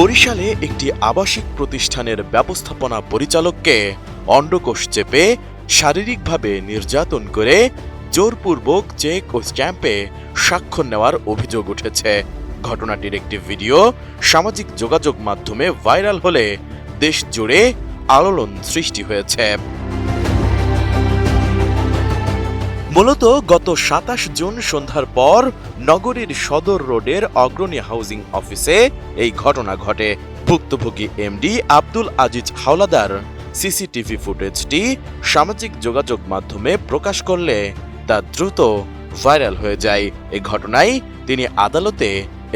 বরিশালে একটি আবাসিক প্রতিষ্ঠানের ব্যবস্থাপনা পরিচালককে অন্ডকোষ চেপে শারীরিকভাবে নির্যাতন করে জোরপূর্বক চেক ও স্ট্যাম্পে স্বাক্ষর নেওয়ার অভিযোগ উঠেছে। ঘটনাটির একটি ভিডিও সামাজিক যোগাযোগ মাধ্যমে ভাইরাল হলে দেশ জুড়ে আলোড়ন সৃষ্টি হয়েছে। মূলত গত ২৭ জুন সন্ধ্যার পর নগরীর সদর রোডের অগ্রণী হাউজিং অফিসে এই ঘটনা ঘটে। ভুক্তভোগী এমডি আব্দুল আজিজ হাওলাদার সিসিটিভি ফুটেজটি সামাজিক যোগাযোগ মাধ্যমে প্রকাশ করলে তা দ্রুত ভাইরাল হয়ে যায়। এই ঘটনায় তিনি আদালতে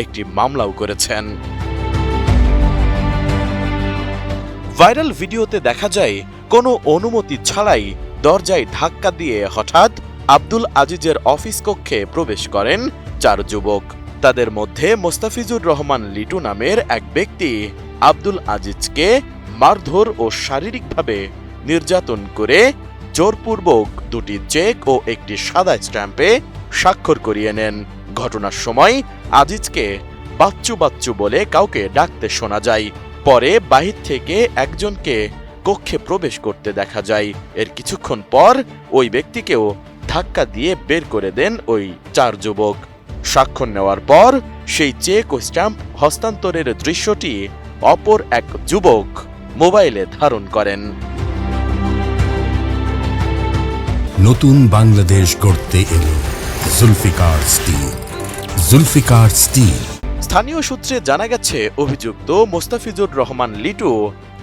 একটি মামলাও করেছেন। ভাইরাল ভিডিওতে দেখা যায় কোনো অনুমতি ছাড়াই দরজায় ধাক্কা দিয়ে হঠাৎ আব্দুল আজিজের অফিস কক্ষে প্রবেশ করেন ৪ যুবক। তাদের মধ্যে মোস্তাফিজুর রহমান লিটু নামের এক ব্যক্তি আব্দুল আজিজকে মারধর ও শারীরিকভাবে নির্যাতন করে জোরপূর্বক দুটি চেক ও একটি সাদা স্ট্যাম্পে স্বাক্ষর করিয়ে নেন। ঘটনার সময় আজিজকে বাচ্চু বাচ্চু বলে কাউকে ডাকতে শোনা যায়। পরে বাহির থেকে একজনকে কক্ষে প্রবেশ করতে দেখা যায়। এর কিছুক্ষণ পর ওই ব্যক্তিকেও ধাক্কা দিয়ে বের করে দেন ওই ৪ যুবক। স্বাক্ষর নেওয়ার পর সেই চেক ও স্ট্যাম্প হস্তান্তরের দৃশ্যটি অপর এক যুবক মোবাইলে ধারণ করেন। নতুন বাংলাদেশ গড়তে এলো জুলফিকার স্টিল। জুলফিকার স্টিল। স্থানীয় সূত্রে জানা গেছে অভিযুক্ত মোস্তাফিজুর রহমান লিটু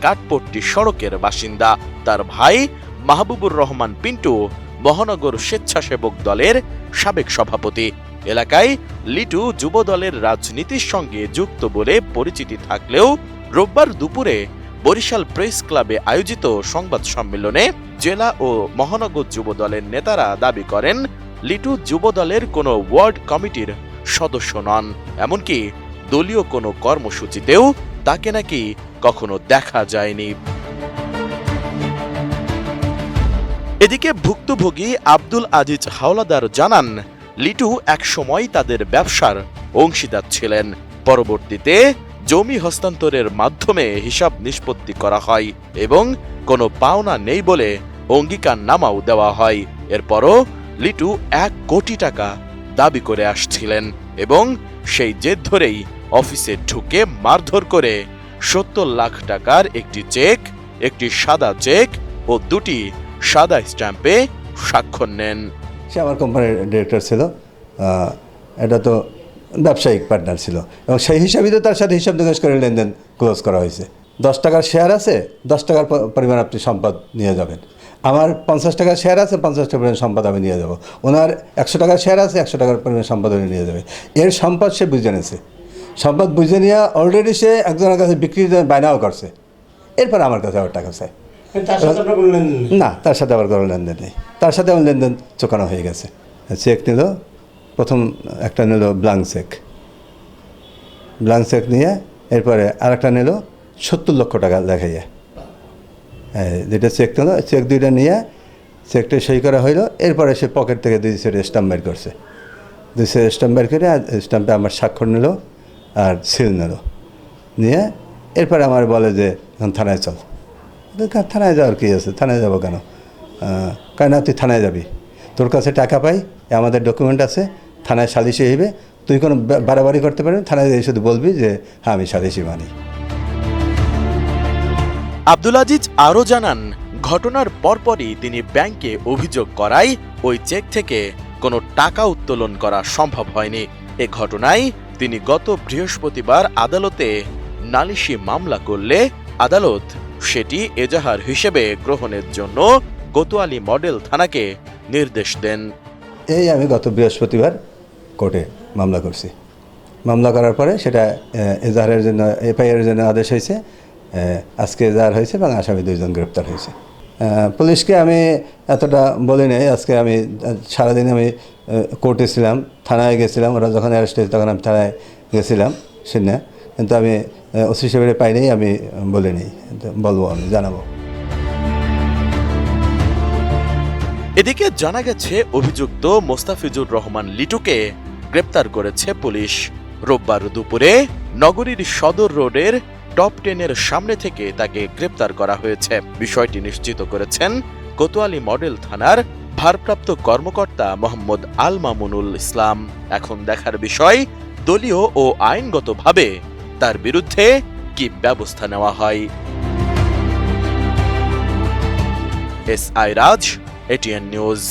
কাঠপট্টি সড়কের বাসিন্দা। তার ভাই মাহবুবুর রহমান পিন্টু মহানগর স্বেচ্ছাসেবক দলের সাবেক সভাপতি। এলাকায় লিটু যুব দলের রাজনীতির সঙ্গে যুক্ত বলে পরিচিতি থাকলেও রোববার দুপুরে বরিশাল প্রেস ক্লাবে আয়োজিত সংবাদ সম্মেলনে জেলা ও মহানগর যুব দলের নেতারা দাবি করেন লিটু যুব দলের কোনো ওয়ার্ড কমিটির সদস্য নন। এমনকি দলীয় কোনো কর্মসূচিতেও তাকে নাকি কখনো দেখা যায়নি। এদিকে ভুক্তভোগী আব্দুল আজিজ হাওলাদার জানান লিটু একসময় তাদের ব্যবসার অংশীদার ছিলেন। পরবর্তীতে জমি হস্তান্তরের মাধ্যমে হিসাব নিষ্পত্তি করা হয় এবং কোনো পাওনা নেই বলে অঙ্গীকারনামাও দেওয়া হয়। এরপরও লিটু ১ কোটি টাকা দাবি করে আসছিলেন এবং সেই জেদ ধরেই অফিসে ঢুকে মারধর করে ৭০ লাখ টাকার একটি চেক, একটি সাদা চেক ও দুটি সাদা স্ট্যাম্পে স্বাক্ষর নেন। সে আমার কোম্পানির ডিরেক্টর ছিল, এটা তো ব্যবসায়িক পার্টনার ছিল এবং সেই হিসাবেই তো তার সাথে হিসাব নিকাশ করে লেনদেন ক্লোজ করা হয়েছে। ১০ টাকার শেয়ার আছে, ১০ টাকার পরিমাণ আপনি সম্পদ নিয়ে যাবেন। আমার ৫০ টাকার শেয়ার আছে, ৫০ টাকার পরিমাণ সম্পদ আমি নিয়ে যাবো। ওনার ১০০ টাকার শেয়ার আছে, ১০০ টাকার পরিমাণ সম্পদ উনি নিয়ে যাবে। এর সম্পদ সে বুঝে নিয়েছে। সম্পদ বুঝে নিয়ে অলরেডি সে একজনের কাছে বিক্রির জন্য বায়নাও করছে। এরপর আমার কাছে আবার টাকা চাই না, তার সাথে আবার কোনো লেনদেন নেই। তার সাথে আমার লেনদেন চোকানো হয়ে গেছে। চেক নিল, প্রথম একটা নিল ব্ল্যাঙ্ক চেক নিয়ে এরপরে আরেকটা নিল ৭০ লক্ষ টাকা দেখাইয়া। যেটা চেক নিল, চেক দুইটা নিয়ে চেকটা সই করা হইলো। এরপরে সে পকেট থেকে ২ সেট স্ট্যাম্প বের করছে। ২ সেট স্ট্যাম্প বের করে স্ট্যাম্পে আমার স্বাক্ষর নিল আর সিল নিল নিয়ে এরপরে আমার বলে যে এখন থানায় চল। থানায় যাওয়ার কী আছে, থানায় যাবো কেন? কারণ তুই থানায় যাবি, তোর কাছে টাকা পাই, আমাদের ডকুমেন্ট আছে, থানায় সালিশি হইবে, তুই কোনো বাড়াবাড়ি করতে পারবি, থানায় যেয়ে শুধু বলবি যে হ্যাঁ আমি সালিশি মানি। আব্দুল আজিজ আরও জানান ঘটনার পরপরই তিনি ব্যাংকে অভিযোগ করায় ওই চেক থেকে কোনো টাকা উত্তোলন করা সম্ভব হয়নি। এ ঘটনায় তিনি গত বৃহস্পতিবার আদালতে নালিশি মামলা করলে আদালত সেটি এজাহার হিসেবে গ্রহণের জন্য কোতোয়ালি মডেল থানাকে নির্দেশ দেন। এই আমি গত বৃহস্পতিবার কোর্টে মামলা করছি। মামলা করার পরে সেটা এজাহারের জন্য এফআইআরের জন্য আদেশ হয়েছে। আজকে এজাহার হয়েছে এবং আসামি ২ জন গ্রেপ্তার হয়েছে। পুলিশকে আমি এতটা বলি নাই। আজকে আমি সারাদিন আমি কোর্টে ছিলাম, থানায় গেছিলাম। ওরা যখন অ্যারেস্ট হয়েছে তখন আমি থানায় গেছিলাম শুনে, কিন্তু আমি ওসি সাহেবের পাইনি, আমি বলিনি। বলবো, আমি জানাবো। এদিকে জানা গেছে অভিযুক্ত মোস্তাফিজুর রহমান লিটুকে গ্রেপ্তার করেছে পুলিশ। রোববার দুপুরে নগরীর সদর রোডের টপ 10-এর সামনে থেকে তাকে গ্রেপ্তার করা হয়েছে। বিষয়টি নিশ্চিত করেছেন কোতোয়ালি মডেল থানার ভারপ্রাপ্ত কর্মকর্তা মোহাম্মদ আল মামুনুল ইসলাম। এখন দেখার বিষয় দলীয় ও আইনগতভাবে তার বিরুদ্ধে কি ব্যবস্থা নেওয়া হয়। SI রাজ, ATN নিউজ।